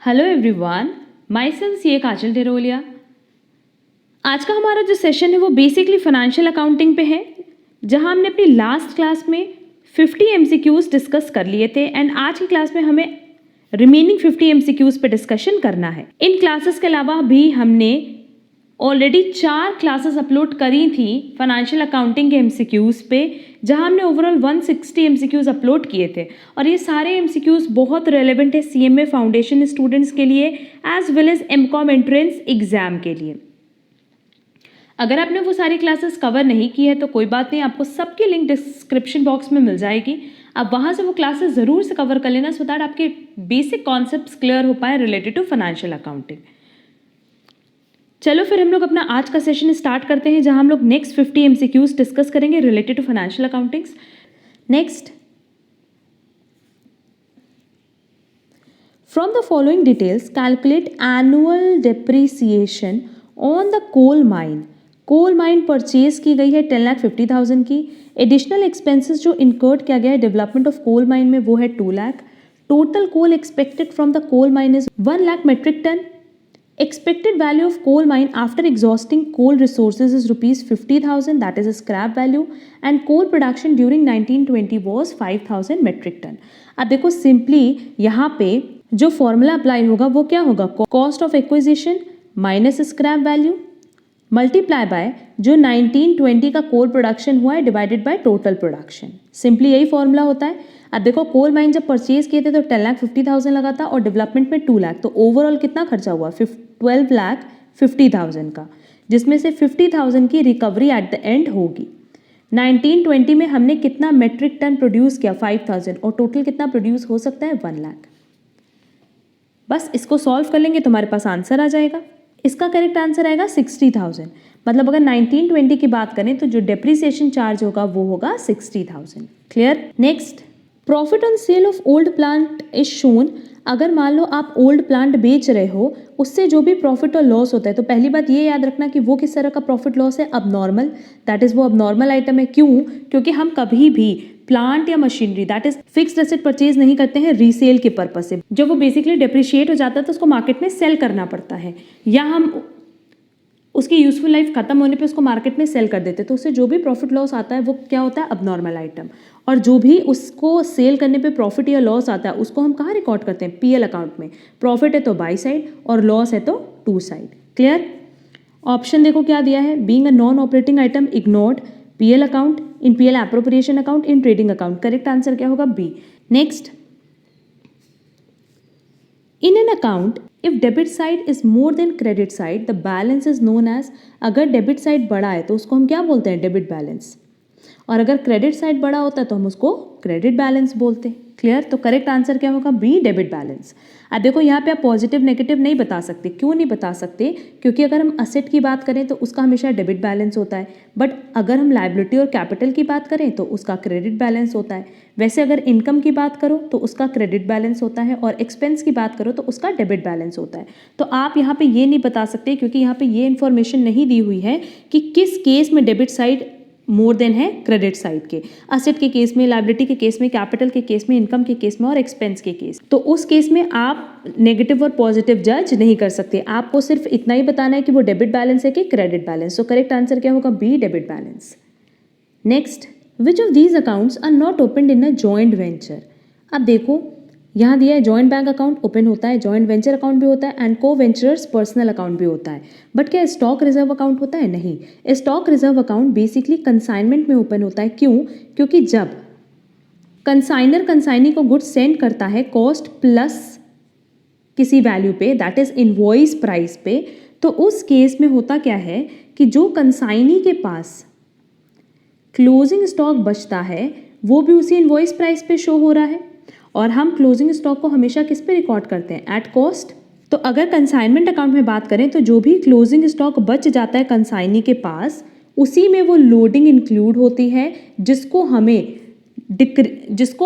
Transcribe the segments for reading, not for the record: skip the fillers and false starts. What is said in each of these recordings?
Hello everyone, my self सी ए काजल टेरोलिया। आज का हमारा जो सेशन है वो बेसिकली फाइनेंशियल अकाउंटिंग पे है, जहां हमने अपनी लास्ट क्लास में 50 एमसीक्यूज डिस्कस कर लिए थे एंड आज की क्लास में हमें रिमेनिंग 50 एमसीक्यूज पे डिस्कशन करना है। इन क्लासेस के अलावा भी हमने ऑलरेडी 4 क्लासेस अपलोड करी थी फाइनेंशियल अकाउंटिंग के एमसीक्यूज पे, जहां हमने ओवरऑल 160 एमसीक्यूज अपलोड किए थे और ये सारे एमसीक्यूज बहुत रेलेवेंट है सीएमए फाउंडेशन स्टूडेंट्स के लिए as well as MCom entrance exam के लिए। अगर आपने वो सारी क्लासेस कवर नहीं की है तो कोई बात नहीं, आपको सबकी लिंक डिस्क्रिप्शन बॉक्स में मिल जाएगी। आप वहाँ से वो क्लासेस ज़रूर से कवर कर लेना सो दैट आपके बेसिक कॉन्सेप्ट्स क्लियर हो पाए रिलेटेड टू फाइनेंशियल अकाउंटिंग। चलो फिर हम लोग अपना आज का सेशन स्टार्ट करते हैं, जहां हम लोग नेक्स्ट 50 एमसीक्यूज डिस्कस करेंगे related to financial accountings. Next, from the following details calculate annual depreciation on the coal mine. Coal mine purchase की गई है 10,50,000 की। एडिशनल एक्सपेंसेस जो इनकर्ड किया गया है डेवलपमेंट ऑफ कोल माइन में वो है 2 lakh. Total coal expected from the coal mine is 1 lakh metric ton. Expected value of coal mine after exhausting coal resources is rupees 50,000, that is a scrap value, and coal production during 1920 was 5,000 metric ton. अब देखो simply यहाँ पे जो formula apply होगा वो क्या होगा, cost of acquisition minus scrap value multiply by जो 1920 का कोल प्रोडक्शन हुआ है divided by total production. Simply यही फॉर्मूला होता है। अब देखो कोल माइन जब परचेज किए थे तो 10,50,000 लगा था और डेवलपमेंट में 2 लाख, तो ओवरऑल कितना खर्चा हुआ 12,50,000 का, जिसमें से 50,000 की रिकवरी एट द एंड होगी। 1920 में हमने कितना मेट्रिक टन प्रोड्यूस किया 5,000 और टोटल कितना प्रोड्यूस हो सकता है 1 लाख। बस इसको सॉल्व कर लेंगे तो हमारे पास आंसर आ जाएगा। इसका करेक्ट आंसर आएगा 60,000। मतलब अगर 1920 की बात करें तो जो डेप्रिसिएशन चार्ज होगा वो होगा 60,000। Clear. Next, profit on sale of old plant is shown. अगर मान लो आप ओल्ड प्लांट बेच रहे हो, उससे जो भी प्रॉफिट और लॉस होता है, तो पहली बात ये याद रखना कि वो किस तरह का प्रॉफिट लॉस है, अबनॉर्मल। दैट इज वो अबनॉर्मल आइटम है। क्यों? क्योंकि हम कभी भी प्लांट या machinery that is fixed asset purchase नहीं करते हैं रीसेल के पर्पज से। जब वो बेसिकली डेप्रिशिएट हो जाता है तो उसको मार्केट में सेल करना पड़ता है, या हम उसकी यूजफुल लाइफ खत्म होने पे उसको मार्केट में सेल कर देते हैं। तो उससे जो भी प्रॉफिट लॉस आता है वो क्या होता है, अबनॉर्मल आइटम। और जो भी उसको सेल करने पे प्रॉफिट या लॉस आता है उसको हम कहाँ रिकॉर्ड करते हैं, पीएल अकाउंट में। प्रॉफिट है तो बाई साइड और लॉस है तो टू साइड। क्लियर। ऑप्शन देखो क्या दिया है, being a non operating item ignored, PL account, in PL appropriation account, in trading account. Correct answer क्या होगा, B. Next, in an account if debit side is more than credit side the balance is known as। अगर debit side बड़ा है तो उसको हम क्या बोलते हैं, डेबिट बैलेंस। और अगर क्रेडिट साइड बड़ा होता है तो हम उसको क्रेडिट बैलेंस बोलते हैं। क्लियर। तो करेक्ट आंसर क्या होगा, बी, डेबिट बैलेंस। अब देखो यहाँ पे आप पॉजिटिव नेगेटिव नहीं बता सकते। क्यों नहीं बता सकते? क्योंकि अगर हम असेट की बात करें तो उसका हमेशा डेबिट बैलेंस होता है, बट अगर हम लायबिलिटी और कैपिटल की बात करें तो उसका क्रेडिट बैलेंस होता है। वैसे अगर इनकम की बात करो तो उसका क्रेडिट बैलेंस होता है और एक्सपेंस की बात करो तो उसका डेबिट बैलेंस होता है। तो आप यहाँ पे ये नहीं बता सकते क्योंकि यहाँ पे ये इन्फॉर्मेशन नहीं दी हुई है कि किस केस में डेबिट साइड मोर देन है क्रेडिट साइड के। असेट के केस में, लायबिलिटी के केस में, कैपिटल के केस में, इनकम के केस में और एक्सपेंस के केस। तो उस केस में आप नेगेटिव और पॉजिटिव जज नहीं कर सकते। आपको सिर्फ इतना ही बताना है कि वो डेबिट बैलेंस है कि क्रेडिट बैलेंस। तो करेक्ट आंसर क्या होगा, B, debit balance. Next, which of these accounts are not opened in a joint venture. अब देखो यहाँ दिया है जॉइंट बैंक अकाउंट ओपन होता है, जॉइंट वेंचर अकाउंट भी होता है एंड को वेंचरर्स पर्सनल अकाउंट भी होता है। बट क्या स्टॉक रिजर्व अकाउंट होता है? नहीं। Stock reserve account basically consignment में ओपन होता है। क्यों? क्योंकि जब कंसाइनर कंसाइनी को गुड्स सेंड करता है कॉस्ट प्लस किसी वैल्यू पे, दैट इज इनवॉइस प्राइस पे, तो उस केस में होता क्या है कि जो कंसाइनी के पास क्लोजिंग स्टॉक बचता है वो भी उसी इनवॉइस प्राइस पे शो हो रहा है। और हम क्लोजिंग स्टॉक को हमेशा किस पे रिकॉर्ड करते हैं, एट कॉस्ट। तो अगर कंसाइनमेंट अकाउंट में बात करें तो जो भी क्लोजिंग स्टॉक बच जाता है कंसाइनी के पास, उसी में वो लोडिंग इंक्लूड होती है जिसको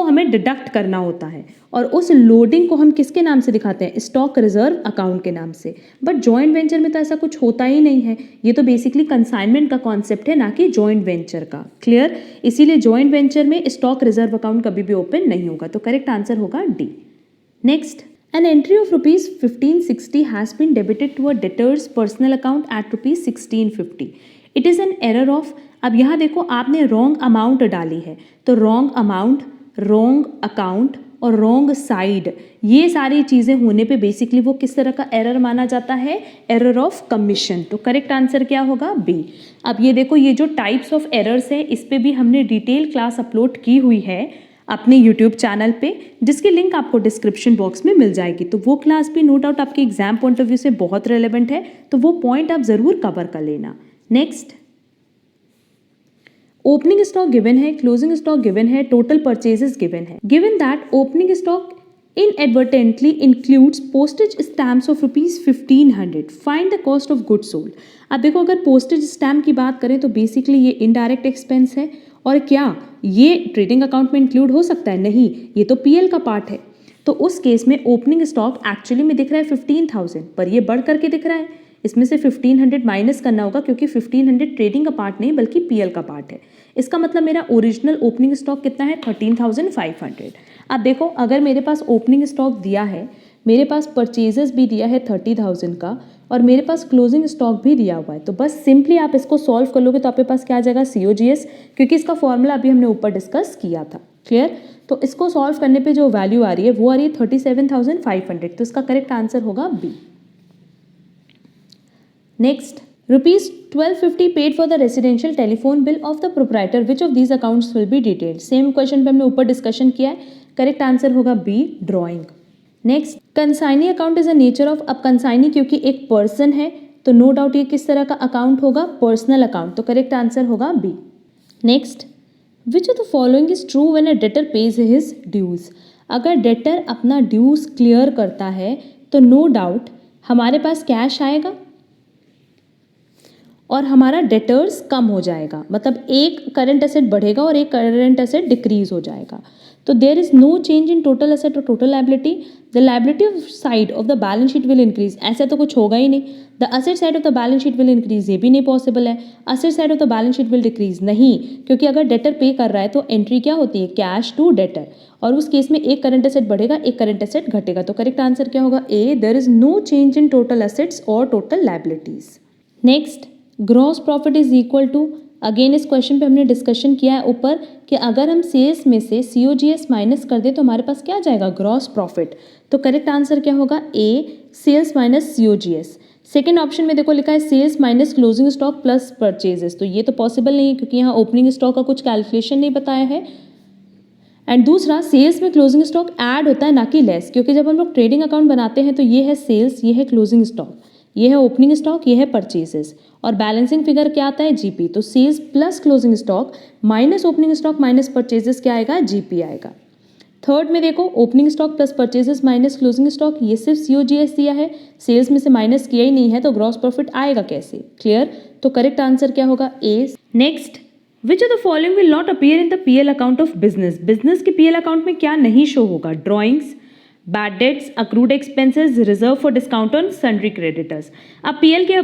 हमें डिडक्ट करना होता है। और उस लोडिंग को हम किसके नाम से दिखाते हैं, स्टॉक रिजर्व अकाउंट के नाम से। बट जॉइंट वेंचर में तो ऐसा कुछ होता ही नहीं है। ये तो बेसिकली कंसाइनमेंट का कॉन्सेप्ट है, ना कि जॉइंट वेंचर का। क्लियर। इसीलिए जॉइंट वेंचर में स्टॉक रिजर्व अकाउंट कभी भी ओपन नहीं होगा। तो करेक्ट आंसर होगा D. Next, An entry of rupees 1560 has been debited to a debtor's personal account at rupees 1650. It is an error of, अब यहाँ देखो आपने रॉन्ग अमाउंट डाली है, तो रॉन्ग अमाउंट, रॉन्ग अकाउंट और रॉन्ग साइड, ये सारी चीज़ें होने पे बेसिकली वो किस तरह का एरर माना जाता है? Error of commission. तो करेक्ट आंसर क्या होगा? बी। अब ये देखो, ये जो टाइप्स ऑफ एरर्स है इस पे भी हमने डिटेल क्लास अपलोड की हुई है अपने यूट्यूब चैनल पे, जिसकी लिंक आपको डिस्क्रिप्शन बॉक्स में मिल जाएगी। तो वो क्लास भी नो डाउट आपके एग्जाम पॉइंट ऑफ व्यू से बहुत रेलेवेंट है, तो वो पॉइंट आप ज़रूर कवर कर लेना। नेक्स्ट, ओपनिंग स्टॉक गिवन है, क्लोजिंग स्टॉक गिवन है, टोटल परचेजेस गिवन है। Given that opening stock inadvertently includes postage stamps of rupees 1500, find the cost of goods sold। अब देखो, अगर पोस्टेज स्टैम्प की बात करें तो बेसिकली ये इनडायरेक्ट एक्सपेंस है, और क्या ये ट्रेडिंग अकाउंट में इंक्लूड हो सकता है? नहीं, ये तो पीएल का पार्ट है। तो उस केस में ओपनिंग स्टॉक एक्चुअली में दिख रहा है 15,000, पर ये बढ़ करके दिख रहा है, इसमें से 1500 माइनस करना होगा, क्योंकि 1500 ट्रेडिंग का पार्ट नहीं बल्कि पीएल का पार्ट है। इसका मतलब मेरा ओरिजिनल ओपनिंग स्टॉक कितना है? 13,500। अब देखो, अगर मेरे पास ओपनिंग स्टॉक दिया है, मेरे पास परचेजेस भी दिया है 30,000 का, और मेरे पास क्लोजिंग स्टॉक भी दिया हुआ है, तो बस सिंपली आप इसको सॉल्व कर लोगे तो आपके पास क्या आ जाएगा? COGS, क्योंकि इसका फॉर्मूला अभी हमने ऊपर डिस्कस किया था। क्लियर? तो इसको सॉल्व करने पे जो वैल्यू आ रही है वो आ रही है 37,500, तो इसका करेक्ट आंसर होगा B. Next, rupees 1250 paid for the residential telephone bill of the proprietor, which of these accounts will be detailed. Same question पे हमने ऊपर डिस्कशन किया है, करेक्ट आंसर होगा B, drawing. Next, consignee account is a nature of, अब consignee क्योंकि एक person है तो नो डाउट ये किस तरह का अकाउंट होगा? पर्सनल अकाउंट, तो करेक्ट आंसर होगा B. Next, which of the following is true when a debtor pays his dues. अगर डेटर अपना ड्यूज क्लियर करता है तो नो डाउट हमारे पास कैश आएगा और हमारा डेटर्स कम हो जाएगा, मतलब एक करंट एसेट बढ़ेगा और एक करंट एसेट डिक्रीज हो जाएगा। तो there is no change in total asset और total liability, the liability side of the balance sheet will increase, ऐसा तो कुछ होगा ही नहीं। The asset side of the balance sheet will increase, ये भी नहीं पॉसिबल है। Asset side of the balance sheet will decrease, नहीं, क्योंकि अगर डेटर पे कर रहा है तो एंट्री क्या होती है? कैश टू डेटर, और उस केस में एक करंट एसेट बढ़ेगा, एक करंट एसेट घटेगा। तो करेक्ट आंसर क्या होगा? A, there is no change in total assets और total liabilities. Next, gross profit is equal to, again इस क्वेश्चन पे हमने डिस्कशन किया है ऊपर कि अगर हम सेल्स में से COGS माइनस कर दे तो हमारे पास क्या आ जाएगा? Gross profit. तो करेक्ट आंसर क्या होगा? A, sales minus COGS। Second option में देखो लिखा है sales minus closing stock plus purchases, तो ये तो पॉसिबल नहीं है क्योंकि यहाँ ओपनिंग स्टॉक का कुछ कैलकुलेशन नहीं बताया है। एंड दूसरा, सेल्स में क्लोजिंग स्टॉक ऐड होता है ना कि लेस, क्योंकि जब हम लोग ट्रेडिंग अकाउंट बनाते हैं तो ये है सेल्स, ये है क्लोजिंग स्टॉक, ये है ओपनिंग स्टॉक, ये है परचेजेस, और बैलेंसिंग फिगर क्या आता है? GP। तो sales plus closing stock minus opening stock minus purchases क्या आएगा? GP आएगा। थर्ड में देखो, opening stock plus purchases minus closing stock, ये सिर्फ COGS दिया है, सेल्स में से माइनस किया ही नहीं है, तो ग्रॉस प्रॉफिट आएगा कैसे? क्लियर? तो करेक्ट आंसर क्या होगा? A. Next, which of the following will not appear in the PL account of business. Business के PL अकाउंट में क्या नहीं शो होगा? Drawings, bad debts, accrued expenses, reserve for discount on sundry creditors. अब PL के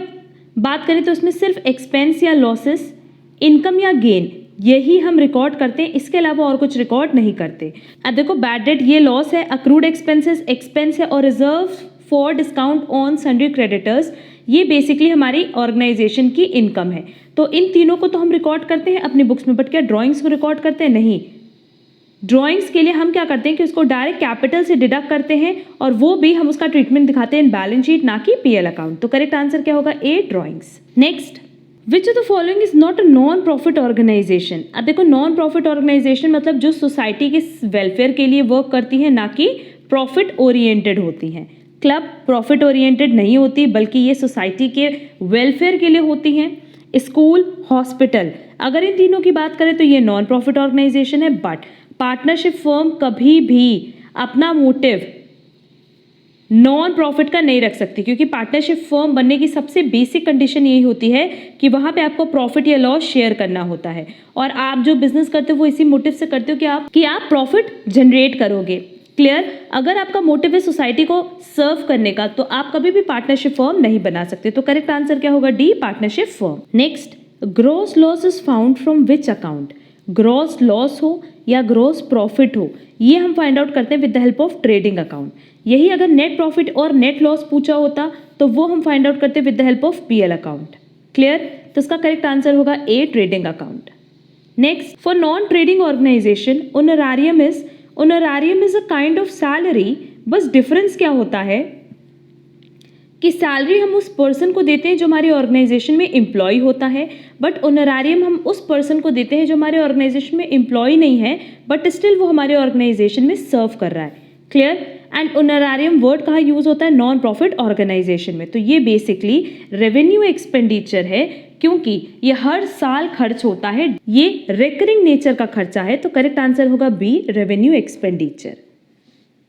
बात करें तो उसमें सिर्फ एक्सपेंस या लॉसेस, इनकम या गेन, यही हम रिकॉर्ड करते हैं, इसके अलावा और कुछ रिकॉर्ड नहीं करते। अब देखो, बैड डेट ये लॉस है, अक्रूड एक्सपेंसेस एक्सपेंस है, और reserve for discount on sundry creditors ये बेसिकली हमारी ऑर्गेनाइजेशन की इनकम है। तो इन तीनों को तो हम रिकॉर्ड करते हैं अपनी बुक्स में, बट क्या ड्रॉइंग्स को रिकॉर्ड करते हैं? नहीं। ड्रॉइंग्स के लिए हम क्या करते हैं कि उसको डायरेक्ट कैपिटल से डिडक्ट करते हैं, और वो भी हम उसका ट्रीटमेंट दिखाते हैं इन बैलेंस शीट, ना कि PL अकाउंट। तो करेक्ट आंसर क्या होगा? A, drawings. Next, which of the following is not a non profit organisation. अब देखो, नॉन प्रॉफिट ऑर्गेनाइजेशन मतलब जो सोसाइटी के वेलफेयर के लिए वर्क करती है, ना कि प्रॉफिट ओरिएंटेड होती हैं। क्लब प्रॉफिट ओरिएंटेड नहीं होती, बल्कि ये सोसाइटी के वेलफेयर के लिए होती हैं। स्कूल, हॉस्पिटल, अगर इन तीनों की बात करें तो ये नॉन प्रॉफिट ऑर्गेनाइजेशन है। बट पार्टनरशिप फर्म कभी भी अपना मोटिव नॉन प्रॉफिट का नहीं रख सकती, क्योंकि पार्टनरशिप फर्म बनने की सबसे बेसिक कंडीशन यही होती है कि वहाँ पे आपको प्रॉफिट या लॉस शेयर करना होता है, और आप जो बिजनेस करते हो वो इसी मोटिव से करते हो कि आप प्रॉफिट जनरेट करोगे। क्लियर? अगर आपका मोटिव है सोसाइटी को सर्व करने का, तो आप कभी भी पार्टनरशिप फर्म नहीं बना सकते। तो करेक्ट आंसर क्या होगा? D, partnership firm. Next, gross loss is found from which account. Gross loss हो या ग्रॉस प्रॉफिट हो, ये हम फाइंड आउट करते हैं with the help of trading account. यही अगर नेट प्रॉफिट और नेट लॉस पूछा होता तो वो हम फाइंड आउट करते with the help of PL account. Clear? तो इसका करेक्ट आंसर होगा A, trading account. Next, for non trading organisation honorarium is a kind of salary. बस डिफरेंस क्या होता है कि सैलरी हम उस पर्सन को देते हैं जो हमारी ऑर्गेनाइजेशन में एम्प्लॉय होता है, बट ऑनरेरियम हम उस पर्सन को देते हैं जो हमारे ऑर्गेनाइजेशन में एम्प्लॉय नहीं है बट स्टिल वो हमारे ऑर्गेनाइजेशन में सर्व कर रहा है। क्लियर? एंड ऑनरेरियम वर्ड कहाँ यूज होता है? नॉन प्रॉफिट ऑर्गेनाइजेशन में। तो ये बेसिकली रेवेन्यू एक्सपेंडिचर है, क्योंकि ये हर साल खर्च होता है, ये रिकरिंग नेचर का खर्चा है। तो करेक्ट आंसर होगा B, revenue expenditure.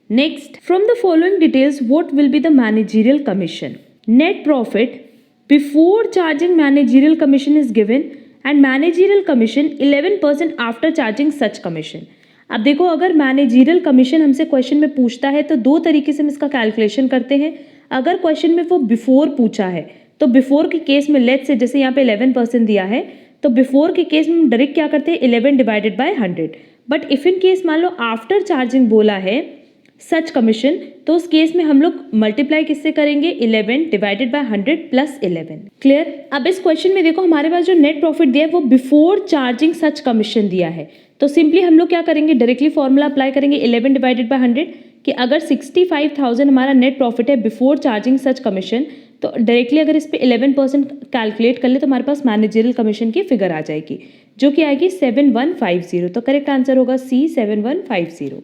Next, from the following details, what will be the managerial commission? Net profit before charging managerial commission is given and managerial commission 11% after charging such commission. अब देखो, अगर managerial commission हमसे question में पूछता है तो दो तरीके से हम इसका कैलकुलेशन करते हैं। अगर क्वेश्चन में वो बिफोर पूछा है तो बिफोर के केस में लेट्स से जैसे यहाँ पे 11% दिया है तो बिफोर के केस में हम डायरेक्ट क्या करते हैं 11 divided by 100। But if in case मान लो आफ्टर चार्जिंग बोला है सच कमीशन, तो उस केस में हम लोग मल्टीप्लाई किससे करेंगे 11 डिवाइडेड बाय 100 प्लस 11। क्लियर? अब इस क्वेश्चन में देखो हमारे पास जो नेट प्रॉफिट दिया है वो बिफोर चार्जिंग सच कमीशन दिया है, तो सिंपली हम लोग क्या करेंगे डायरेक्टली फॉर्मूला अप्लाई करेंगे 11 डिवाइडेड बाय 100 कि अगर 65,000 हमारा नेट प्रॉफिट है बिफोर चार्जिंग सच कमीशन, तो डायरेक्टली अगर इस पे 11% कैलकुलेट कर ले तो हमारे पास मैनेजरियल कमीशन की फिगर आ जाएगी जो कि आएगी 7150। तो करेक्ट आंसर होगा C, 7150।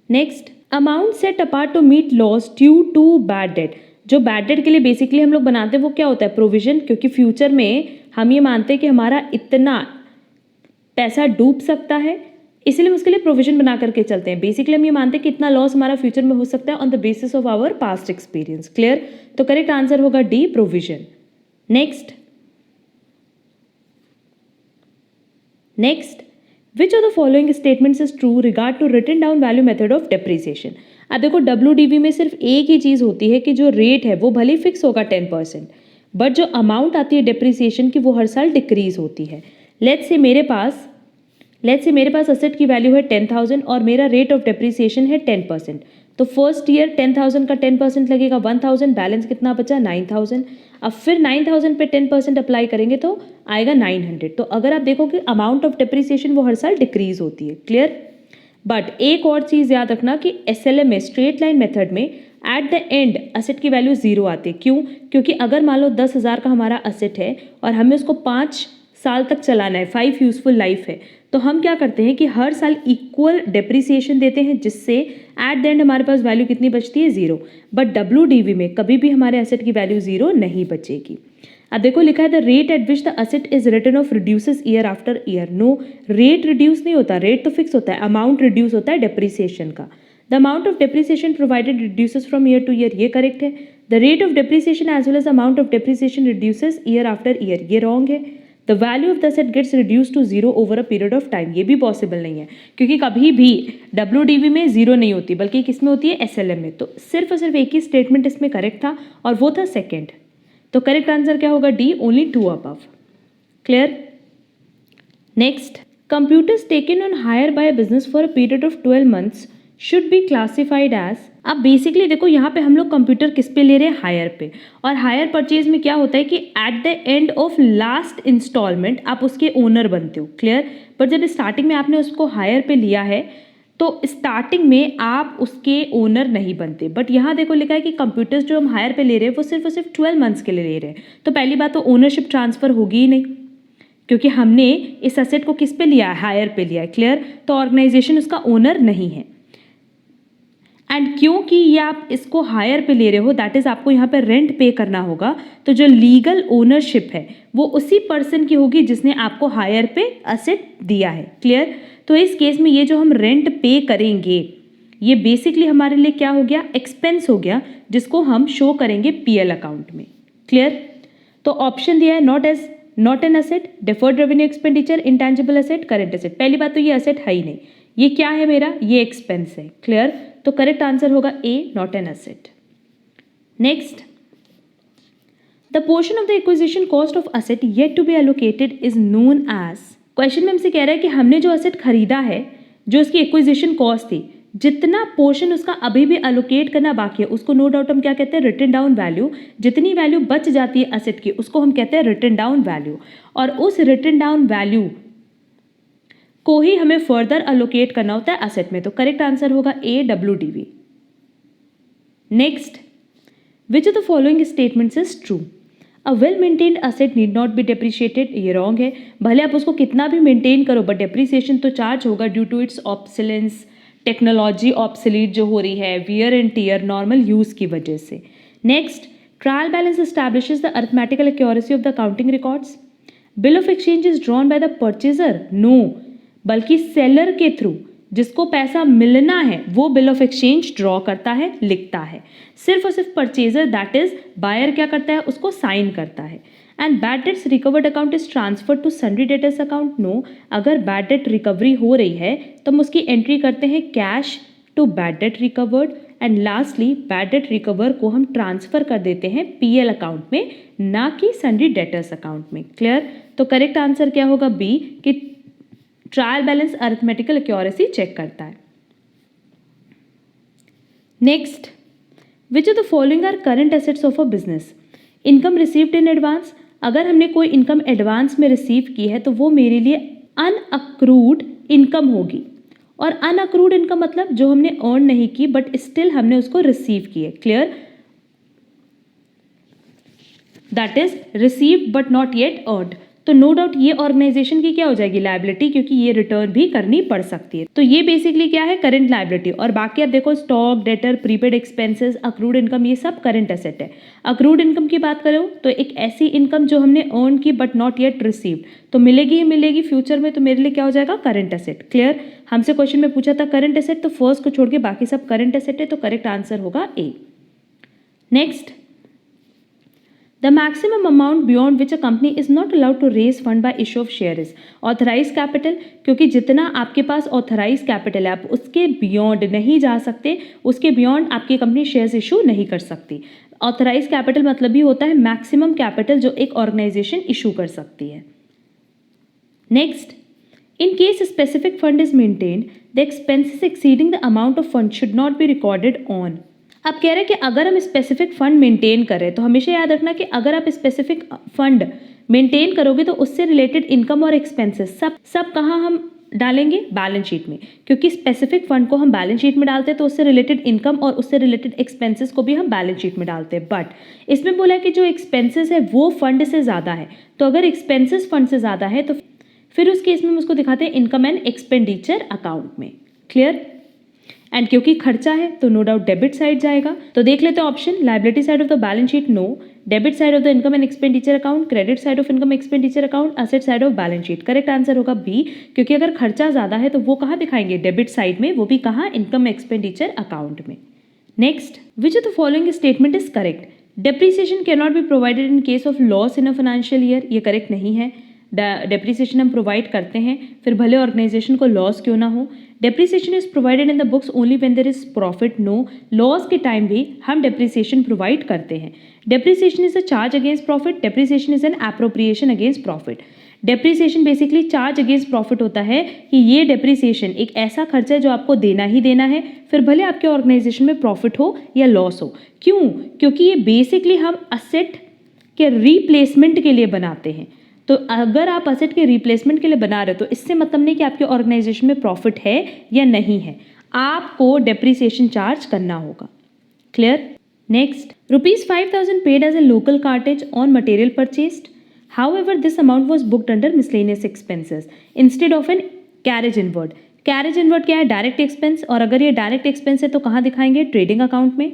Next, amount set apart to meet loss due to bad debt. जो बैड डेट के लिए बेसिकली हम लोग बनाते हैं वो क्या होता है? प्रोविजन, क्योंकि फ्यूचर में हम ये मानते हैं कि हमारा इतना पैसा डूब सकता है, इसलिए हम उसके लिए प्रोविजन बना करके चलते हैं। बेसिकली हम ये मानते हैं कि इतना लॉस हमारा फ्यूचर में हो सकता है on the basis of our past experience. Clear? तो करेक्ट आंसर होगा D, provision. Next, Which of the following statements is true regard to written down value method of depreciation? अब देखो WDV में सिर्फ एक ही चीज़ होती है कि जो रेट है वो भले फिक्स होगा 10%, बट जो अमाउंट आती है डेप्रिसिएशन की वो हर साल डिक्रीज होती है। लेट्स से मेरे पास असेट की वैल्यू है 10,000 और मेरा रेट ऑफ डेप्रिसिएशन है 10%। तो फर्स्ट ईयर 10,000 का 10% लगेगा 1,000, बैलेंस कितना बचा 9,000। अब फिर 9,000 पे 10% अप्लाई करेंगे तो आएगा 900। तो अगर आप देखो कि अमाउंट ऑफ डेप्रिसिएशन वो हर साल डिक्रीज होती है। क्लियर? बट एक और चीज़ याद रखना कि SLM में स्ट्रेट लाइन मेथड में एट द एंड असेट की वैल्यू जीरो आती है। क्यों? क्योंकि अगर मान लो 10,000 का हमारा असेट है और हमें उसको 5 साल तक चलाना है, 5 यूजफुल लाइफ है, तो हम क्या करते हैं कि हर साल इक्वल डेप्रिसिएशन देते हैं जिससे एट द एंड हमारे पास वैल्यू कितनी बचती है 0। बट WDV में कभी भी हमारे एसेट की वैल्यू 0 नहीं बचेगी। अब देखो लिखा है the rate at which the asset is return of reduces year after year. No, rate reduce नहीं होता, रेट तो फिक्स होता है, अमाउंट रिड्यूस होता है डेप्रिसिएशन का। The amount of depreciation provided reduces from year to year, ये correct है। The rate of depreciation as well as amount of depreciation reduces year after year, ये रॉन्ग है। The value of the asset gets reduce to 0 over a period of time, ये भी possible नहीं है क्योंकि कभी भी WDV में 0 नहीं होती बल्कि किसमें होती है SLM में। तो सिर्फ और सिर्फ एक ही स्टेटमेंट इसमें करेक्ट था और वो था सेकेंड। तो करेक्ट आंसर क्या होगा D, only 2 above. Clear? Next, computers taken on hire by business for a period of 12 months should be classified as. अब बेसिकली देखो यहाँ पे हम लोग कंप्यूटर किस पे ले रहे हैं? हायर पे। और हायर परचेज में क्या होता है कि at the end of last instalment आप उसके ओनर बनते हो। क्लियर? पर जब स्टार्टिंग में आपने उसको हायर पे लिया है तो स्टार्टिंग में आप उसके ओनर नहीं बनते। बट यहाँ देखो लिखा है कि कंप्यूटर्स जो हम हायर पे ले रहे हैं वो सिर्फ और सिर्फ 12 मंथ्स के लिए ले रहे हैं, तो पहली बात तो ओनरशिप ट्रांसफर होगी ही नहीं क्योंकि हमने इस असेट को किस पे लिया है? हायर पे लिया है। क्लियर? तो ऑर्गेनाइजेशन उसका ओनर नहीं है। एंड क्योंकि ये आप इसको हायर पे ले रहे हो दैट इज आपको यहाँ पे रेंट पे करना होगा, तो जो लीगल ओनरशिप है वो उसी पर्सन की होगी जिसने आपको हायर पे असेट दिया है। क्लियर? तो इस केस में ये जो हम रेंट पे करेंगे ये बेसिकली हमारे लिए क्या हो गया? एक्सपेंस हो गया जिसको हम शो करेंगे PL अकाउंट में। क्लियर? तो ऑप्शन दिया है not an asset, deferred revenue expenditure, intangible asset, current asset. पहली बात तो ये असेट है ही नहीं, ये क्या है मेरा? ये एक्सपेंस है। क्लियर? तो करेक्ट आंसर होगा A, not an asset. Next, the portion of the acquisition cost of asset yet to be allocated is known as. क्वेश्चन में हमसे कह रहा है कि हमने जो असेट खरीदा है, जो उसकी एक्विजिशन कॉस्ट थी, जितना पोर्शन उसका अभी भी अलोकेट करना बाकी है उसको नो डाउट हम क्या कहते हैं, रिटन डाउन वैल्यू। जितनी वैल्यू बच जाती है असेट की उसको हम कहते हैं रिटन डाउन वैल्यू, और उस रिटन डाउन वैल्यू को ही हमें फर्दर अलोकेट करना होता है असेट में। तो करेक्ट आंसर होगा AWDV। Next, which of the following statements is true? A well maintained asset need not be depreciated. ये रॉन्ग है, भले आप उसको कितना भी मेंटेन करो बट डेप्रिसिएशन तो चार्ज होगा due to its obsolescence, technology obsolete जो हो रही है, wear and tear normal use की वजह से। Next, trial balance establishes the arithmetical accuracy of the accounting records. Bill of exchange is drawn by the purchaser? No, बल्कि seller के through जिसको पैसा मिलना है वो बिल ऑफ एक्सचेंज ड्रॉ करता है, लिखता है। सिर्फ और सिर्फ परचेजर दैट इज बायर क्या करता है, उसको साइन करता है। And bad debts recovered account is transferred to sundry debtors account? No, अगर बैड डेट रिकवरी हो रही है तो हम उसकी एंट्री करते हैं cash to bad debt recovered. And lastly bad debt recover को हम ट्रांसफर कर देते हैं PL अकाउंट में, ना कि सन्ड्री डेटर्स अकाउंट में। क्लियर? तो करेक्ट आंसर क्या होगा B, कि trial balance arithmetical accuracy check करता है। Next, which of the following are current assets of a business? Income received in advance. अगर हमने कोई इनकम एडवांस में रिसीव की है तो वो मेरे लिए अनअक्रूड इनकम होगी। और अनअक्रूड इनकम मतलब जो हमने अर्न नहीं की बट स्टिल हमने उसको रिसीव की है। Clear? That is received but not yet earned. तो नो डाउट ये ऑर्गेनाइजेशन की क्या हो जाएगी, लायबिलिटी, क्योंकि ये रिटर्न भी करनी पड़ सकती है। तो ये बेसिकली क्या है, करंट लायबिलिटी। और बाकी आप देखो stock, debtor, prepaid expenses, accrued income, ये सब करंट एसेट है। अक्रूड इनकम की बात करो तो एक ऐसी इनकम जो हमने अर्न की बट नॉट येट रिसीव्ड, तो मिलेगी ही मिलेगी फ्यूचर में, तो मेरे लिए क्या हो जाएगा, करंट एसेट। क्लियर? हमसे क्वेश्चन में पूछा था करंट एसेट, तो फर्स्ट को छोड़ के बाकी सब करंट एसेट है, तो करेक्ट आंसर होगा A। Next, the maximum amount beyond which a company is not allowed to raise fund by issue of share is authorized capital। क्योंकि जितना आपके पास authorized capital है आप उसके beyond नहीं जा सकते, उसके beyond आपकी कंपनी शेयर्स इशू नहीं कर सकती। authorized capital मतलब भी होता है maximum capital जो एक ऑर्गेनाइजेशन इशू कर सकती है। Next, in case a specific fund is maintained, the expenses exceeding the amount of fund should not be recorded on। अब कह रहे हैं कि अगर हम स्पेसिफिक फंड मेंटेन करें तो हमेशा याद रखना कि अगर आप स्पेसिफिक फंड मेंटेन करोगे तो उससे रिलेटेड इनकम और एक्सपेंसेस सब कहाँ हम डालेंगे, बैलेंस शीट में। क्योंकि स्पेसिफिक फंड को हम बैलेंस शीट में डालते हैं तो उससे रिलेटेड इनकम और उससे रिलेटेड एक्सपेंसेस को भी हम बैलेंस शीट में डालते हैं। बट इसमें बोला है कि जो एक्सपेंसेस है वो फंड से ज़्यादा है, तो अगर एक्सपेंसेस फंड से ज़्यादा है तो फिर उस केस में हम उसको दिखाते हैं इनकम एंड एक्सपेंडिचर अकाउंट में। क्लियर? एंड क्योंकि खर्चा है तो नो डाउट डेबिट साइड जाएगा। तो देख लेते हैं option, liability side of the balance sheet no, debit side of the income and expenditure account, credit side of income expenditure account, asset side of balance sheet. Correct answer होगा B, क्योंकि अगर खर्चा ज़्यादा है तो वो कहाँ दिखाएंगे, डेबिट साइड में, वो भी कहाँ, इनकम एक्सपेंडिचर अकाउंट में। Next, which of the following statement is correct? Depreciation can not be provided in case of loss in a financial year. ये करेक्ट नहीं है। डेप्रिसिएशन हम प्रोवाइड करते हैं फिर भले ऑर्गेनाइजेशन को लॉस क्यों ना हो। Depreciation is provided in the books only when there is profit. No, loss के टाइम भी हम डेप्रिसिएशन प्रोवाइड करते हैं। Depreciation is a charge against profit, depreciation is an appropriation against profit. Depreciation basically charge against profit होता है कि ये depreciation एक ऐसा खर्चा है जो आपको देना ही देना है, फिर भले आपके ऑर्गेनाइजेशन में प्रॉफिट हो या लॉस हो। क्यों? क्योंकि ये बेसिकली हम असेट के रिप्लेसमेंट के लिए बनाते हैं। तो अगर आप असेट के रिप्लेसमेंट के लिए बना रहे हो तो इससे मतलब नहीं कि आपके ऑर्गेनाइजेशन में प्रॉफिट है या नहीं है, आपको डेप्रिसिएशन चार्ज करना होगा। Clear? Next, ₹5,000 paid as a local cartage on material purchased, however this amount was booked under miscellaneous expenses instead of an carriage inward. Carriage inward क्या है? डायरेक्ट एक्सपेंस, और अगर ये डायरेक्ट एक्सपेंस है तो कहाँ दिखाएंगे, ट्रेडिंग अकाउंट में।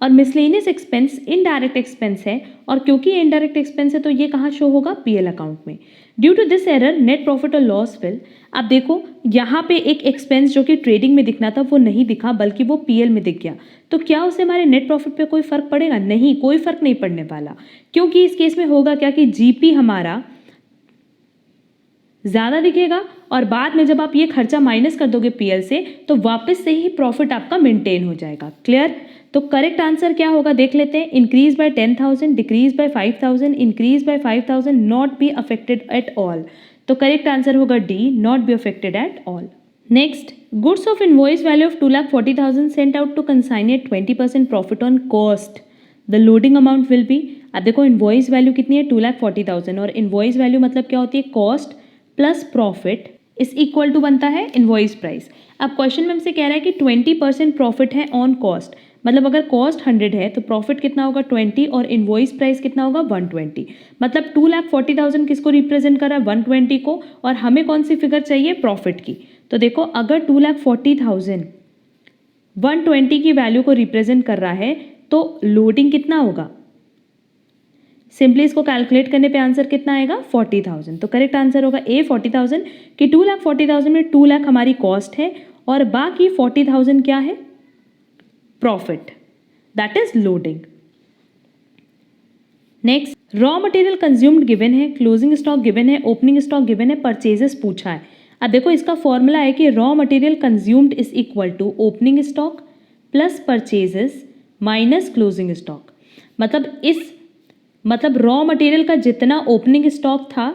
और मिसलेनियस एक्सपेंस इनडायरेक्ट एक्सपेंस है, और क्योंकि ये इनडायरेक्ट एक्सपेंस है तो ये कहाँ शो होगा, PL अकाउंट में। Due to this error net profit और लॉस विल, अब देखो यहाँ पे एक एक्सपेंस जो कि ट्रेडिंग में दिखना था वो नहीं दिखा बल्कि वो PL में दिख गया, तो क्या उससे हमारे नेट प्रॉफिट पे कोई फर्क पड़ेगा? नहीं, कोई फर्क नहीं पड़ने वाला। क्योंकि इस केस में होगा क्या कि GP हमारा ज़्यादा दिखेगा और बाद में जब आप ये खर्चा माइनस कर दोगे PL से तो वापस से ही प्रॉफिट आपका मेंटेन हो जाएगा। क्लियर? तो करेक्ट आंसर क्या होगा देख लेते हैं। Increase by 10,000, decrease by 5,000, increase by 5,000, not be affected at all. तो करेक्ट आंसर होगा D, not be affected at all. Next, goods of invoice value of 2,40,000 sent out to consignee 20% profit on cost, the loading amount will be. अब देखो invoice value कितनी है 2,40,000 और invoice value मतलब क्या होती है कॉस्ट प्लस प्रॉफिट इस इक्वल टू बनता है इनवॉइस प्राइस। अब क्वेश्चन में हमसे कह रहा है कि 20% प्रॉफिट है ऑन कॉस्ट, मतलब अगर कॉस्ट 100 है तो प्रॉफिट कितना होगा 20 और इनवॉइस प्राइस कितना होगा 120। मतलब 2,40,000 किसको रिप्रेजेंट कर रहा है 120 को, और हमें कौन सी फिगर चाहिए प्रॉफिट की। तो देखो अगर 2,40,000 120 की वैल्यू को रिप्रेजेंट कर रहा है तो लोडिंग कितना होगा, सिंपली इसको कैलकुलेट करने पे आंसर कितना आएगा 40,000। तो करेक्ट आंसर होगा ए 40,000 कि 2,40,000 में 2 लाख हमारी कॉस्ट है और बाकी 40,000 क्या है profit, that is loading. Next, raw material consumed given है, क्लोजिंग स्टॉक गिवन है, ओपनिंग स्टॉक गिवन है, परचेजेस पूछा है। अब देखो इसका फॉर्मूला है कि raw material consumed is equal to opening stock plus purchases minus closing stock. मतलब रॉ मटेरियल का जितना ओपनिंग स्टॉक था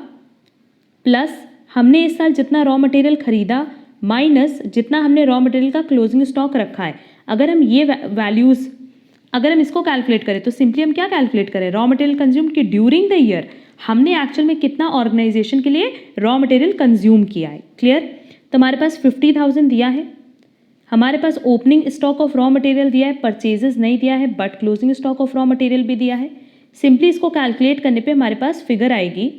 प्लस हमने इस साल जितना रॉ मटेरियल खरीदा माइनस जितना हमने रॉ मटेरियल का क्लोजिंग स्टॉक रखा है। अगर हम ये वैल्यूज़ अगर हम इसको कैलकुलेट करें तो सिंपली हम क्या कैलकुलेट करें रॉ मटेरियल कंज्यूम की ड्यूरिंग द ईयर हमने एक्चुअल में कितना ऑर्गेनाइजेशन के लिए रॉ मटेरियल कंज्यूम किया है। क्लियर, तो हमारे पास 50,000 दिया है, हमारे पास opening stock of raw material दिया है, परचेजेस नहीं दिया है but closing stock of raw material भी दिया है। सिंपली इसको कैलकुलेट करने पे हमारे पास फिगर आएगी,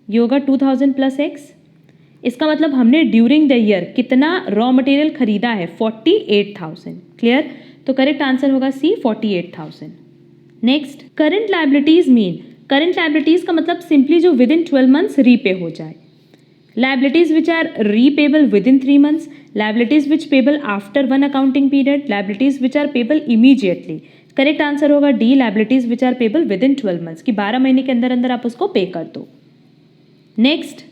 ये होगा 2,000 प्लस एक्स। इसका मतलब हमने ड्यूरिंग द ईयर कितना रॉ मटेरियल खरीदा है 48,000। क्लियर, तो करेक्ट आंसर होगा सी 48,000। Next, current liabilities mean, current liabilities का मतलब सिंपली जो विद इन 12 मंथ्स रीपे हो जाए। Liabilities which are repayable within 3 months, liabilities which payable after 1 accounting period, liabilities which are payable immediately. Correct answer होगा D, liabilities which are payable within 12 months कि 12 महीने के अंदर अंदर आप उसको पे कर दो। Next,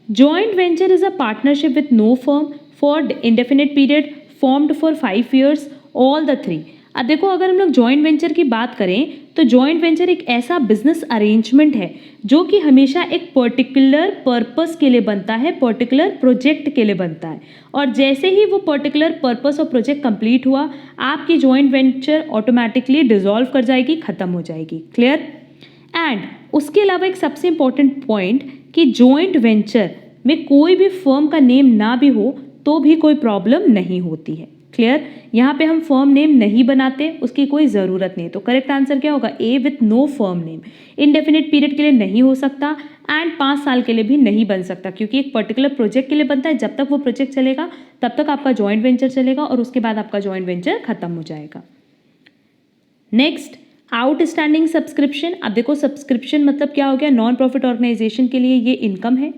joint venture is a partnership with no firm for indefinite period formed for 5 years all the 3। अब देखो अगर हम लोग जॉइंट वेंचर की बात करें तो जॉइंट वेंचर एक ऐसा बिजनेस अरेंजमेंट है जो कि हमेशा एक पर्टिकुलर पर्पस के लिए बनता है, पर्टिकुलर प्रोजेक्ट के लिए बनता है, और जैसे ही वो पर्टिकुलर पर्पस और प्रोजेक्ट कंप्लीट हुआ आपकी जॉइंट वेंचर ऑटोमेटिकली डिसॉल्व कर जाएगी, खत्म हो जाएगी। क्लियर, एंड उसके अलावा एक सबसे इंपॉर्टेंट पॉइंट कि जॉइंट वेंचर में कोई भी फर्म का नेम ना भी हो तो भी कोई प्रॉब्लम नहीं होती है। क्लियर, यहाँ पे हम फर्म नेम नहीं बनाते, उसकी कोई ज़रूरत नहीं। तो करेक्ट आंसर क्या होगा A with no firm name. Indefinite period के लिए नहीं हो सकता एंड 5 साल के लिए भी नहीं बन सकता क्योंकि एक पर्टिकुलर प्रोजेक्ट के लिए बनता है। जब तक वो प्रोजेक्ट चलेगा तब तक आपका जॉइंट वेंचर चलेगा और उसके बाद आपका जॉइंट वेंचर खत्म हो जाएगा। Next, outstanding subscription. अब देखो सब्सक्रिप्शन मतलब क्या हो गया, नॉन प्रॉफिट ऑर्गेनाइजेशन के लिए ये इनकम है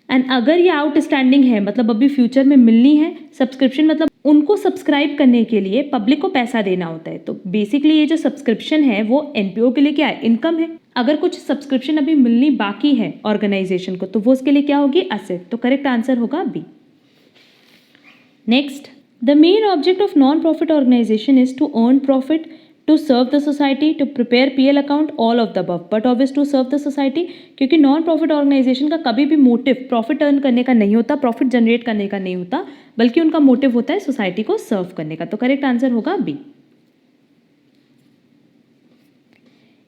एंड अगर ये आउटस्टैंडिंग है मतलब अभी फ्यूचर में मिलनी है। सब्सक्रिप्शन मतलब उनको सब्सक्राइब करने के लिए पब्लिक को पैसा देना होता है। तो बेसिकली ये जो सब्सक्रिप्शन है वो एनपीओ के लिए क्या है, इनकम है। अगर कुछ सब्सक्रिप्शन अभी मिलनी बाकी है ऑर्गेनाइजेशन को तो वो उसके लिए क्या होगी, असेट। तो करेक्ट आंसर होगा B. Next, the main object of non profit organisation is to earn profit, to serve the society, to prepare PL account, all of the above, but obvious to serve the society. क्योंकि non profit organisation का कभी भी motive profit earn करने का नहीं होता, profit generate करने का नहीं होता, बल्कि उनका मोटिव होता है सोसाइटी को सर्व करने का। तो करेक्ट आंसर होगा B.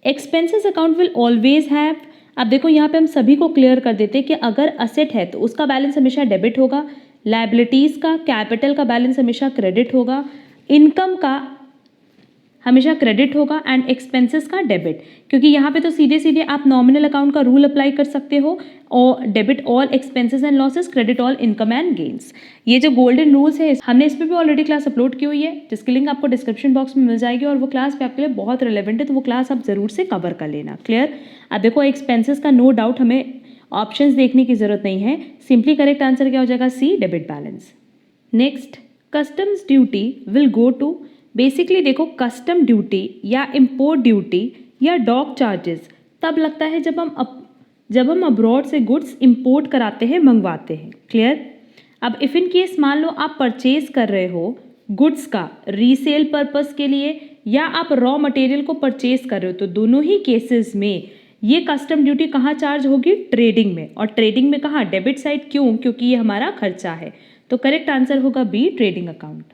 Expenses account will always have. अब देखो यहाँ पे हम सभी को क्लियर कर देते हैं कि अगर असेट है तो उसका बैलेंस हमेशा डेबिट होगा, लायबिलिटीज का कैपिटल का बैलेंस हमेशा क्रेडिट होगा, इनकम का हमेशा क्रेडिट होगा एंड एक्सपेंसेस का डेबिट। क्योंकि यहाँ पे तो सीधे सीधे आप नॉमिनल अकाउंट का रूल अप्लाई कर सकते हो और debit all expenses and losses, credit all income and gains. ये जो गोल्डन रूल्स है हमने इस पर भी ऑलरेडी क्लास अपलोड की हुई है जिसकी लिंक आपको डिस्क्रिप्शन बॉक्स में मिल जाएगी और वो क्लास पे आपके लिए बहुत रिलेवेंट है, तो वो क्लास आप जरूर से कवर कर लेना। क्लियर, अब देखो एक्सपेंसेस का नो डाउट हमें ऑप्शंस देखने की जरूरत नहीं है, सिंपली करेक्ट आंसर क्या हो जाएगा, C, debit balance. Next, customs duty will go to. Basically देखो कस्टम ड्यूटी या इम्पोर्ट ड्यूटी या डॉक चार्जेस तब लगता है जब हम अब्रॉड से गुड्स इंपोर्ट कराते हैं, मंगवाते हैं। क्लियर, अब इफ़ इन केस मान लो आप परचेज कर रहे हो गुड्स का रीसेल पर्पस के लिए या आप रॉ मटेरियल को परचेज कर रहे हो, तो दोनों ही केसेस में ये कस्टम ड्यूटी कहाँ चार्ज होगी? ट्रेडिंग में। और ट्रेडिंग में कहाँ? Debit side. क्यों? क्योंकि ये हमारा खर्चा है। तो करेक्ट आंसर होगा B, trading account.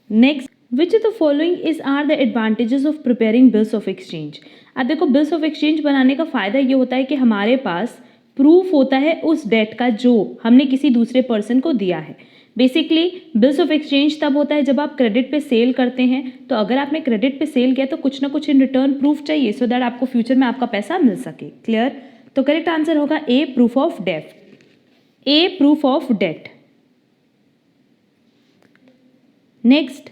Next, which of the following is are the advantages of preparing bills of exchange. अब देखो, बिल्स ऑफ एक्सचेंज बनाने का फायदा ये होता है कि हमारे पास प्रूफ होता है उस डेट का जो हमने किसी दूसरे पर्सन को दिया है। बेसिकली बिल्स ऑफ एक्सचेंज तब होता है जब आप क्रेडिट पे सेल करते हैं, तो अगर आपने क्रेडिट पे सेल किया तो कुछ ना कुछ इन रिटर्न प्रूफ चाहिए, सो दैट आपको फ्यूचर में आपका पैसा मिल सके। क्लियर? तो करेक्ट आंसर होगा A, proof of debt. A, proof of debt. Next,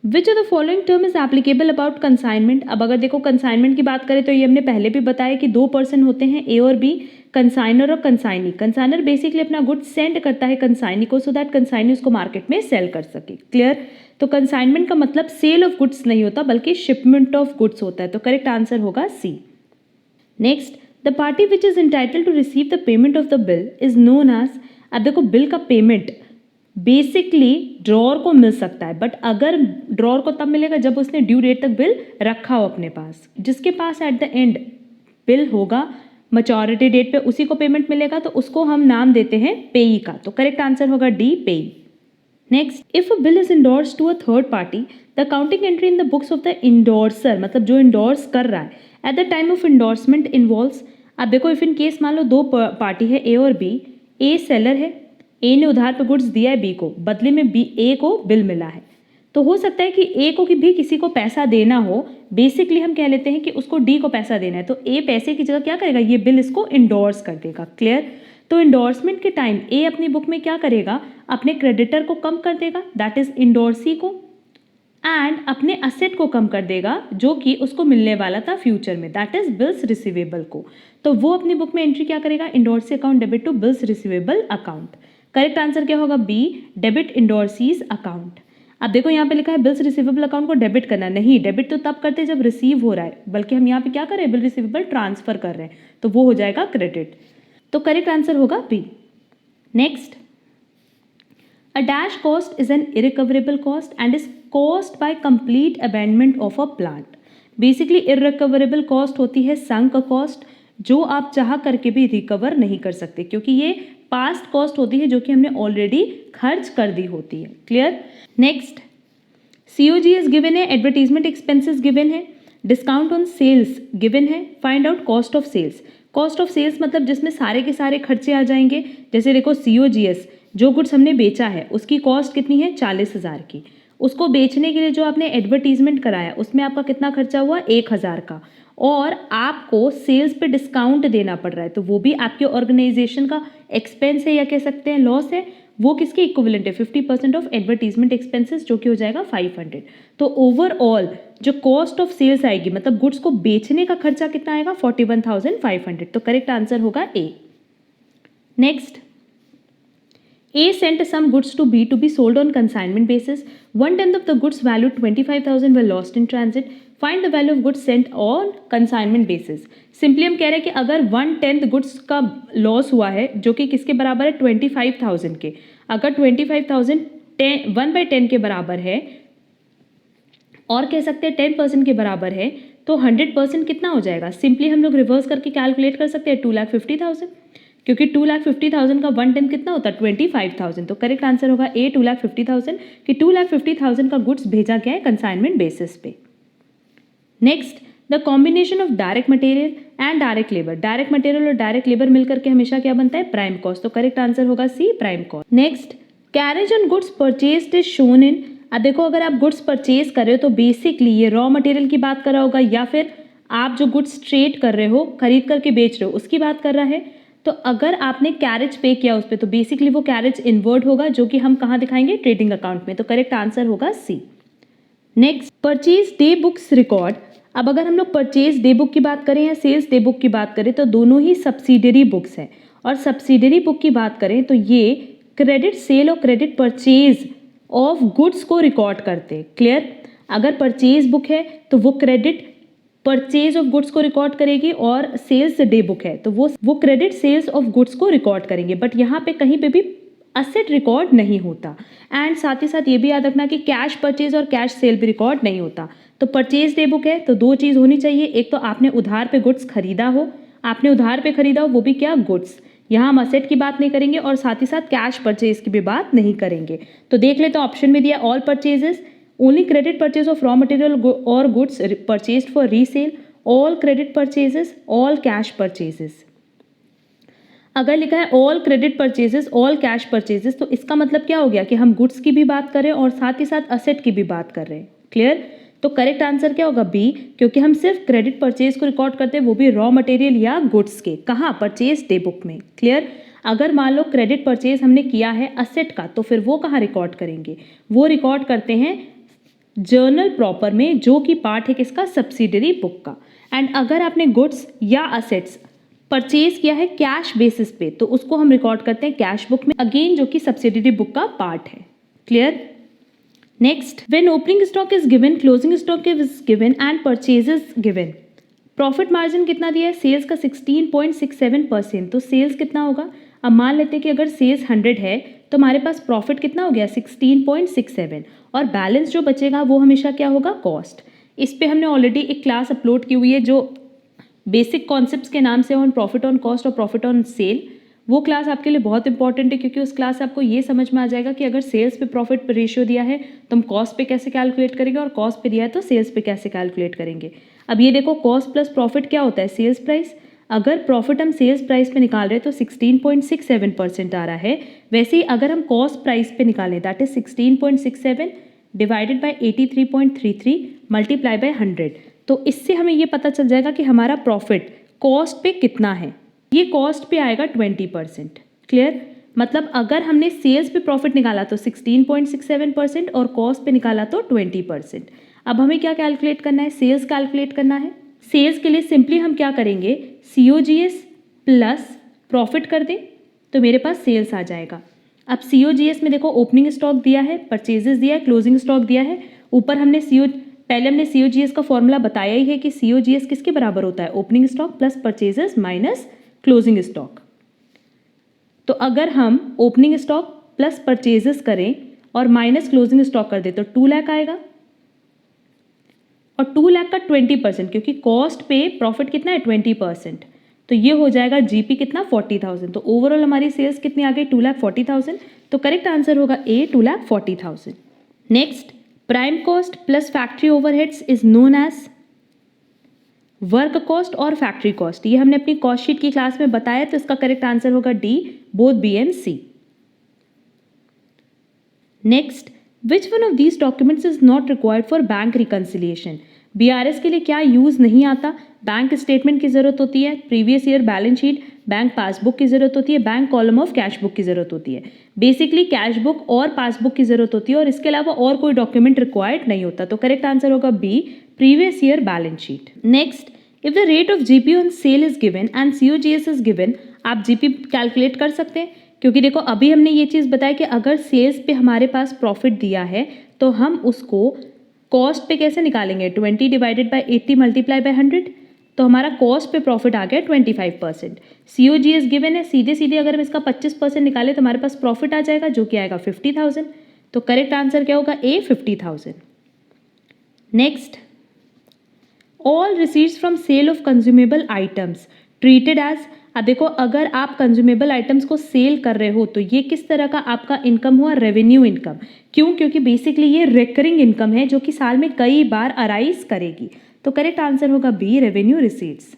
which of the following term is applicable about consignment. अब अगर देखो कंसाइनमेंट की बात करें तो ये हमने पहले भी बताया कि दो पर्सन होते हैं, ए और बी, कंसाइनर और कंसाइनी। कंसाइनर बेसिकली अपना गुड्स सेंड करता है कंसाइनी को, सो दैट कंसाइनी उसको मार्केट में सेल कर सके। क्लियर? तो कंसाइनमेंट का मतलब सेल ऑफ गुड्स नहीं होता बल्कि शिपमेंट ऑफ गुड्स होता है। तो करेक्ट आंसर होगा C. Next, the party which is entitled to receive the payment of the bill is known as. अब देखो, बिल का पेमेंट बेसिकली ड्रॉर को मिल सकता है, बट अगर ड्रॉर को तब मिलेगा जब उसने ड्यू डेट तक बिल रखा हो अपने पास। जिसके पास एट द एंड बिल होगा मैच्योरिटी डेट पे, उसी को पेमेंट मिलेगा, तो उसको हम नाम देते हैं पेई का। तो करेक्ट आंसर होगा D, payee. Next, if a bill is endorse to a third party, the accounting entry in the books of the endorser, मतलब जो इंडोर्स कर रहा है, at the time of endorsement involves. अब देखो, इफ इन केस मान लो दो party है, ए और बी। ए सेलर है, ए ने उधार पे गुड्स दिया है बी को, बदले में बी ए को बिल मिला है। तो हो सकता है कि ए को भी किसी को पैसा देना हो। बेसिकली हम कह लेते हैं कि उसको डी को पैसा देना है, तो ए पैसे की जगह क्या करेगा? ये बिल इसको इंडोर्स कर देगा। क्लियर? तो इंडोर्समेंट के टाइम ए अपनी बुक में क्या करेगा? अपने क्रेडिटर को कम कर देगा, दैट इज इंडोर्सी को, एंड अपने असेट को कम कर देगा जो कि उसको मिलने वाला था फ्यूचर में, दैट इज बिल्स रिसीवेबल को। तो वो अपनी बुक में एंट्री क्या करेगा? Endorsee account debit to bills receivable account. Correct answer क्या होगा? B, debit endorsee's account. अब देखो, यहाँ पे लिखा है बिल्स रिसीवेबल अकाउंट को डेबिट करना। नहीं, डेबिट तो तब करते हैं जब रिसीव हो रहा है, बल्कि हम यहाँ पे क्या कर रहे हैं? बिल रिसीवेबल ट्रांसफर कर रहे हैं, तो वो हो जाएगा क्रेडिट। तो करेक्ट आंसर होगा B. Next, a dash cost is an irrecoverable cost and is cost by complete abandonment of a plant. Basically irrecoverable cost होती है संक कॉस्ट, जो आप चाह करके भी रिकवर नहीं कर सकते, क्योंकि ये पास्ट कॉस्ट होती है जो कि हमने ऑलरेडी खर्च कर दी होती है। क्लियर? नेक्स्ट, COGS गिवन है, एडवर्टीजमेंट एक्सपेंसेस गिवन है, डिस्काउंट ऑन सेल्स गिवन है, find out cost of sales. Cost of sales मतलब जिसमें सारे के सारे खर्चे आ जाएंगे। जैसे देखो, COGS, जो गुड्स हमने बेचा है उसकी कॉस्ट कितनी है? 40,000 की। उसको बेचने के लिए जो आपने एडवर्टीजमेंट कराया उसमें आपका कितना खर्चा हुआ? 1,000 का। और आपको सेल्स पे डिस्काउंट देना पड़ रहा है, तो वो भी आपके ऑर्गेनाइजेशन का एक्सपेंस है या कह सकते हैं लॉस है। वो किसके इक्विवेलेंट है? 50% ऑफ एडवर्टीजमेंट एक्सपेंसेस, जो कि हो जाएगा 500। तो ओवरऑल जो कॉस्ट ऑफ सेल्स आएगी, मतलब गुड्स को बेचने का खर्चा कितना आएगा? 41,500। तो करेक्ट आंसर होगा A. Next, A sent some goods to B to be sold on consignment basis. 1/10 of the goods valued 25,000 were lost in transit. Find the value of goods sent on consignment basis. Simply हम कह रहे हैं कि अगर 1/10 goods का loss हुआ है, जो कि किसके बराबर है? 25,000 के। अगर 25,000 1/10 के बराबर है, और कह सकते हैं 10% के बराबर है, तो 100% कितना हो जाएगा? सिंपली हम लोग रिवर्स करके कैलकुलेट कर सकते हैं, 2,50,000, क्योंकि 2,50,000 का 1/10 कितना होता है? 25,000। तो करेक्ट आंसर होगा ए, 2,50,000, कि 2,50,000 का गुड्स भेजा गया है कंसाइनमेंट बेसिस पे। Next, the combination of direct material and direct labour. Direct material और डायरेक्ट लेबर मिलकर के हमेशा क्या बनता है? Prime cost. तो करेक्ट आंसर होगा C, prime cost. Next, carriage on goods purchased is shown in. अब देखो, अगर आप गुड्स परचेज कर रहे हो तो बेसिकली ये रॉ मटेरियल की बात कर रहा होगा, या फिर आप जो गुड्स ट्रेड कर रहे हो, खरीद करके बेच रहे हो, उसकी बात कर रहा है। तो अगर आपने कैरेज पे किया उस पर, तो बेसिकली वो कैरेज इनवर्ड होगा, जो कि हम कहाँ दिखाएंगे? ट्रेडिंग अकाउंट में। तो करेक्ट आंसर होगा C. Next, purchase day books record. अब अगर हम लोग परचेज डे बुक की बात करें या सेल्स डे बुक की बात करें, तो दोनों ही सब्सिडरी बुक्स हैं। और सब्सिडरी बुक की बात करें तो ये क्रेडिट सेल और क्रेडिट परचेज ऑफ गुड्स को रिकॉर्ड करते हैं। क्लियर? अगर परचेज बुक है तो वो क्रेडिट परचेज ऑफ गुड्स को रिकॉर्ड करेगी, और सेल्स डे बुक है तो वो क्रेडिट सेल्स ऑफ गुड्स को रिकॉर्ड करेंगे। बट यहाँ पे कहीं पे भी असेट रिकॉर्ड नहीं होता। एंड साथ ही साथ ये भी याद रखना कि कैश परचेज और कैश सेल भी रिकॉर्ड नहीं होता। तो परचेज डे बुक है तो दो चीज़ होनी चाहिए, एक तो आपने उधार पे गुड्स खरीदा हो, आपने उधार पे खरीदा हो वो भी क्या, गुड्स। यहाँ हम असेट की बात नहीं करेंगे और साथ ही साथ कैश परचेज की भी बात नहीं करेंगे। तो देख ले, तो ऑप्शन में दिया all purchases, only credit purchase of raw material और goods purchased for resale, all credit purchases, all cash purchases. अगर लिखा है all credit purchases, all cash purchases, तो इसका मतलब क्या हो गया कि हम गुड्स की भी बात कर रहे हैं और साथ ही साथ असेट की भी बात कर रहे हैं। क्लियर? तो करेक्ट आंसर क्या होगा, बी, क्योंकि हम सिर्फ क्रेडिट परचेज को रिकॉर्ड करते हैं, वो भी रॉ मटेरियल या गुड्स के। कहाँ? परचेज डे बुक में। क्लियर? अगर मान लो क्रेडिट परचेज हमने किया है असेट का, तो फिर वो कहाँ रिकॉर्ड करेंगे? वो रिकॉर्ड करते हैं जर्नल प्रॉपर में, जो कि पार्ट है किसका, सब्सिडरी बुक का। एंड अगर आपने गुड्स या असेट्स परचेज किया है कैश बेसिस पे, तो उसको हम रिकॉर्ड करते हैं कैश बुक में, अगेन जो कि सब्सिडरी बुक का पार्ट है। Clear? Next, when opening stock is given, closing stock is given and purchases given, profit margin कितना दिया है, सेल्स का 16.67%। तो सेल्स कितना होगा, अब मान लेते हैं कि अगर सेल्स 100 है तो हमारे पास प्रॉफिट कितना हो गया, 16.67, और बैलेंस जो बचेगा वो हमेशा क्या होगा, कॉस्ट। इस पे हमने ऑलरेडी एक क्लास अपलोड की हुई है जो बेसिक कॉन्सेप्ट्स के नाम से ऑन प्रॉफिट ऑन कॉस्ट और प्रॉफिट ऑन सेल। वो क्लास आपके लिए बहुत इंपॉर्टेंट है, क्योंकि उस क्लास से आपको ये समझ में आ जाएगा कि अगर सेल्स पे प्रॉफिट रेशियो दिया है तो हम कॉस्ट पे कैसे कैलकुलेट करेंगे, और कॉस्ट पे दिया है तो सेल्स पे कैसे कैलकुलेट करेंगे। अब ये देखो, कॉस्ट प्लस प्रॉफिट क्या होता है, सेल्स प्राइस। अगर प्रॉफिट हम सेल्स प्राइस पे निकाल रहे हैं तो 16.67% आ रहा है। वैसे ही अगर हम कॉस्ट प्राइस पे निकालें, that is 16.67 divided by 83.33 multiply by 100, तो इससे हमें ये पता चल जाएगा कि हमारा प्रॉफिट कॉस्ट पे कितना है। ये कॉस्ट पे आएगा 20%। क्लियर? मतलब अगर हमने सेल्स पे प्रॉफिट निकाला तो 16.67% और कॉस्ट पे निकाला तो 20%। अब हमें क्या कैलकुलेट करना है, सेल्स कैलकुलेट करना है। सेल्स के लिए सिंपली हम क्या करेंगे, COGS प्लस प्रॉफिट कर दें तो मेरे पास सेल्स आ जाएगा। अब COGS में देखो, ओपनिंग स्टॉक दिया है, परचेजेस दिया है, क्लोजिंग स्टॉक दिया है। ऊपर हमने पहले हमने COGS का फॉर्मूला बताया ही है कि COGS किसके बराबर होता है, opening stock plus purchases minus closing stock. तो अगर हम ओपनिंग स्टॉक प्लस परचेजेस करें और माइनस क्लोजिंग स्टॉक कर दे तो 2 लाख आएगा, और 2 लाख का 20%, क्योंकि कॉस्ट पे प्रॉफिट कितना है, 20%, तो ये हो जाएगा GP कितना, 40,000। तो ओवरऑल हमारी सेल्स कितनी आ गई, 2,40,000। तो करेक्ट आंसर होगा A, 2,40,000। Next, prime cost plus factory overheads is known as work cost और फैक्ट्री कॉस्ट। ये हमने अपनी कॉस्ट शीट की क्लास में बताया, तो इसका करेक्ट आंसर होगा D, both B and C. Next, which one of these documents is not required for bank reconciliation. BRS के लिए क्या यूज नहीं आता, बैंक स्टेटमेंट की जरूरत होती है, previous year balance sheet, bank passbook की जरूरत होती है, bank column of cash book की जरूरत होती है। बेसिकली कैश बुक और पासबुक की जरूरत होती है, और इसके अलावा और कोई डॉक्यूमेंट रिक्वायर्ड नहीं होता। तो करेक्ट आंसर होगा B, previous year balance sheet. Next, if the rate of GP on sale is given and COGS is given, आप GP कैलकुलेट कर सकते हैं, क्योंकि देखो अभी हमने ये चीज़ बताया कि अगर सेल्स पे हमारे पास प्रॉफिट दिया है तो हम उसको कॉस्ट पे कैसे निकालेंगे, 20 डिवाइडेड बाय 80 मल्टीप्लाई बाय 100, तो हमारा कॉस्ट पे प्रॉफिट आ गया 25%। COGS गिवन है, सीधे सीधे अगर हम इसका 25% निकालें तो हमारे पास प्रॉफिट आ जाएगा, जो कि आएगा 50,000। तो करेक्ट आंसर क्या होगा, A, 50,000। Next, all receipts from sale of consumable items treated as. अब देखो, अगर आप कंज्यूमेबल आइटम्स को सेल कर रहे हो तो ये किस तरह का आपका इनकम हुआ, रेवेन्यू इनकम। क्यों? क्योंकि बेसिकली ये रिकरिंग इनकम है जो कि साल में कई बार अराइज करेगी। तो करेक्ट आंसर होगा B, revenue receipts.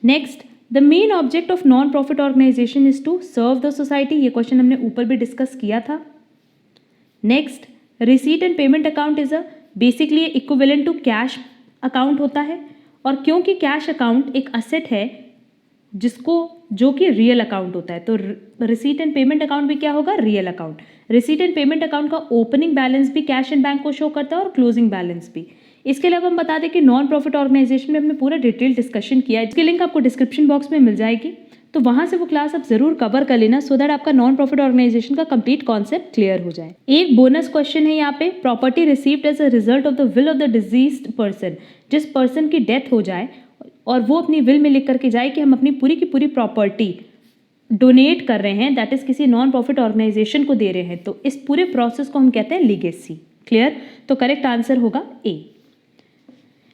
Next, the main object of non profit organisation is to serve the society. ये क्वेश्चन हमने ऊपर भी डिस्कस किया था। Next, receipt and payment account is a basically equivalent to cash account होता है, और क्योंकि कैश अकाउंट एक असेट है जो कि रियल अकाउंट होता है, तो रिसीट एंड पेमेंट अकाउंट भी क्या होगा, real account. Receipt and payment account का ओपनिंग बैलेंस भी कैश एंड बैंक को शो करता है और क्लोजिंग बैलेंस भी। इसके अलावा हम बता दें कि नॉन प्रॉफिट ऑर्गेनाइजेशन में हमने पूरा डिटेल डिस्कशन किया है, इसकी लिंक आपको डिस्क्रिप्शन बॉक्स में मिल जाएगी, तो वहां से वो क्लास आप जरूर कवर कर लेना, सो दैट आपका नॉन प्रॉफिट ऑर्गेनाइजेशन का कंप्लीट कॉन्सेप्ट क्लियर हो जाए। एक बोनस क्वेश्चन है यहाँ पे, property received as a result of the will of the deceased person. जिस पर्सन की डेथ हो जाए और वो अपनी विल में लिख करके जाए कि हम अपनी पूरी की पूरी प्रॉपर्टी डोनेट कर रहे हैं, दैट इज़ किसी नॉन प्रॉफिट ऑर्गेनाइजेशन को दे रहे हैं, तो इस पूरे प्रोसेस को हम कहते हैं लीगेसी। क्लियर? तो करेक्ट आंसर होगा ए।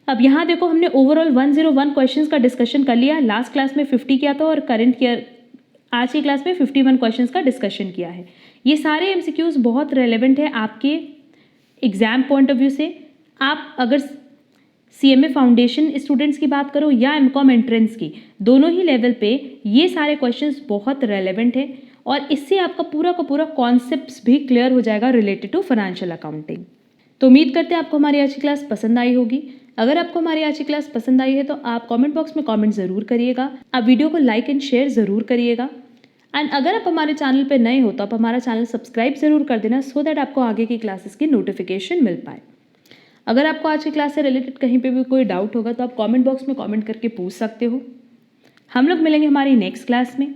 अब यहाँ देखो हमने ओवरऑल 101 क्वेश्चंस का डिस्कशन कर लिया। लास्ट क्लास में 50 किया था और करंट ईयर आज की क्लास में 51 क्वेश्चंस का डिस्कशन किया है। ये सारे एमसीक्यूज बहुत रेलेवेंट है आपके एग्जाम पॉइंट ऑफ व्यू से। आप अगर सीएमए फाउंडेशन स्टूडेंट्स की बात करो या एमकॉम एंट्रेंस की, दोनों ही लेवल पे ये सारे क्वेश्चंस बहुत रेलेवेंट है और इससे आपका पूरा का पूरा कॉन्सेप्ट्स भी क्लियर हो जाएगा रिलेटेड टू फाइनेंशियल अकाउंटिंग। तो उम्मीद करते हैं आपको हमारी आज की क्लास पसंद आई होगी। अगर आपको हमारी आज की क्लास पसंद आई है तो आप कमेंट बॉक्स में कमेंट ज़रूर करिएगा। आप वीडियो को लाइक एंड शेयर ज़रूर करिएगा। एंड अगर आप हमारे चैनल पर नए हो तो आप हमारा चैनल सब्सक्राइब ज़रूर कर देना, सो दैट आपको आगे की क्लासेस की नोटिफिकेशन मिल पाए। अगर आपको आज की क्लास से रिलेटेड कहीं पे भी कोई डाउट होगा तो आप कमेंट बॉक्स में कमेंट करके पूछ सकते हो। हम लोग मिलेंगे हमारी नेक्स्ट क्लास में,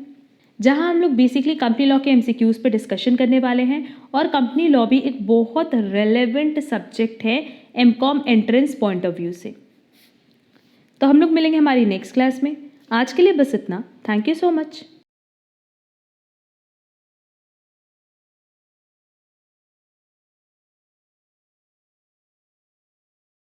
जहां हम लोग बेसिकली कंपनी लॉ के एमसीक्यूज पे डिस्कशन करने वाले हैं। और कंपनी लॉ भी एक बहुत रेलेवेंट सब्जेक्ट है MCom entrance point of view से। तो हम लोग मिलेंगे हमारी नेक्स्ट क्लास में। आज के लिए बस इतना। Thank you so much.